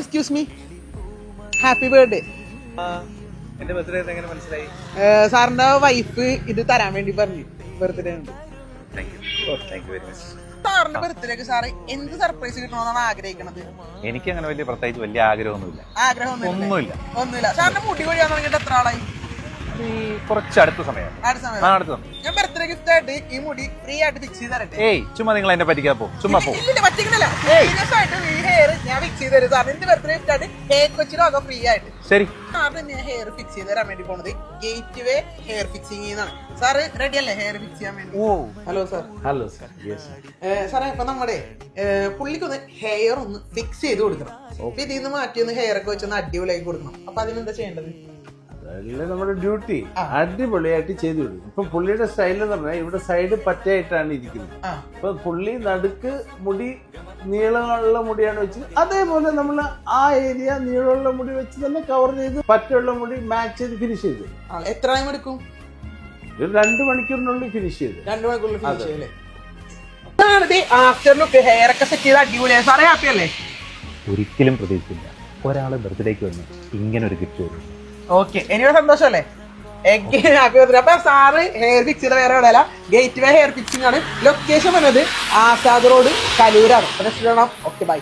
Excuse me, happy birthday. എന്റെ birthday എങ്ങനെ മനസ്സിലായി? സാറിന്റെ വൈഫ് ഇത് തരാൻ വേണ്ടി പറഞ്ഞു. ബർത്ത്ഡേ ഉണ്ട്. Thank you very much. സാറിന്റെ ബർത്ത്ഡേക്ക് സാറ് എന്ത് സർപ്രൈസ് കിട്ടണമെന്നാണ് ആഗ്രഹിക്കുന്നത്? എനിക്ക് അങ്ങനെ പ്രത്യേകിച്ച് വലിയ ആഗ്രഹമൊന്നുമില്ല. ഒന്നുമില്ല. സാറിന്റെ മുടി കൊഴിയാൻ തുടങ്ങിയിട്ട് എത്ര ആളായി? കുറച്ച് അടുത്ത സമയം. ഞാൻ ബർത്ത്ഡേ ഗിഫ്റ്റ് ആയിട്ട് ഈ മുടി ഫ്രീ ആയിട്ട് ഫിക്സ് ചെയ്ത് തരട്ടെ? ചുമ്മാ നിങ്ങൾ എന്നെ പറ്റിക്കാ പോ. ചുമ്മാ പോ. പറ്റിക്കുന്നില്ല. സീരിയസ് ആയിട്ട് ഈ ഹെയർ ഞാൻ ഫിക്സ് ചെയ്ത് തരും സാറിന്. എന്റെ ബർത്ത്ഡേ ഗിഫ്റ്റ് ആയിട്ട് കേക്ക് വെച്ചിട്ട് ഫ്രീ ആയിട്ട്. ശരി. സാറിന് ഞാൻ ഹെയർ ഫിക്സ് ചെയ്ത് തരാൻ വേണ്ടി പോണത് ഗേറ്റ് വേ ഹെയർ ഫിക്സിംഗ് എന്നാണ്. സാറ് റെഡി അല്ലേ ഹെയർ ഫിക്സ് ചെയ്യാൻ വേണ്ടി? Hello sir. Hello sir. സാറേ ഇപ്പൊ നമ്മുടെ പുള്ളിക്കൊന്ന് ഹെയർ ഒന്ന് ഫിക്സ് ചെയ്ത് കൊടുക്കണം. ഇതിൽ നിന്ന് മാറ്റി ഒന്ന് ഹെയർ ഒക്കെ വെച്ചൊന്ന് അടിപൊളിയാക്കി കൊടുക്കണം. അപ്പൊ അതിനെന്താ ചെയ്യേണ്ടത്? അതല്ലേ നമ്മുടെ ഡ്യൂട്ടി. അടിപൊളിയായിട്ട് ചെയ്തു കൊടുക്കും. ഇപ്പൊ പുള്ളിയുടെ സ്റ്റൈൽ എന്ന് പറഞ്ഞാൽ ഇവിടെ സൈഡ് പറ്റയായിട്ടാണ് ഇരിക്കുന്നത്. അപ്പൊ പുള്ളി നടുക്ക് മുടി നീളമുള്ള മുടിയാണ് വെച്ചത്. അതേപോലെ നമ്മൾ ആ ഏരിയ നീളമുള്ള മുടി വെച്ച് തന്നെ കവർ ചെയ്ത് പറ്റുള്ള മുടി മാച്ച് ചെയ്ത് ഫിനിഷ് ചെയ്തു. എത്ര ടൈം എടുക്കും? ഒരു 2 മണിക്കൂറിനുള്ളിൽ ഫിനിഷ് ചെയ്തു. 2 മണിക്കൂറിൽ ഫിനിഷ് ചെയ്യല്ലേ? ആഫ്റ്റർ ലുക്ക് ഹെയർ ഒക്കെ സെറ്റ് ചെയ്ത് അടിപൊളിയായി. സാറേ ഹാപ്പി അല്ലേ? ഒരിക്കലും പ്രതീക്ഷിച്ചില്ല ഒരാള് ബർത്ത്ഡേക്ക് വന്ന് ഇങ്ങനെ ഒരു ഗിഫ്റ്റ് വരും. ഓക്കെ, എനിക്കൊരു സന്തോഷമല്ലേ? Happy birthday. അപ്പൊ സാറ് ഹെയർ ഫിക്സ് ചെയ്ത വേറെ എവിടെയല്ല, ഗേറ്റ് വേ ഹെയർ ഫിക്സിംഗ് ആണ്. ലൊക്കേഷൻ വന്നത് ആസാദ് റോഡ്, കലൂരാണ്. Okay, by.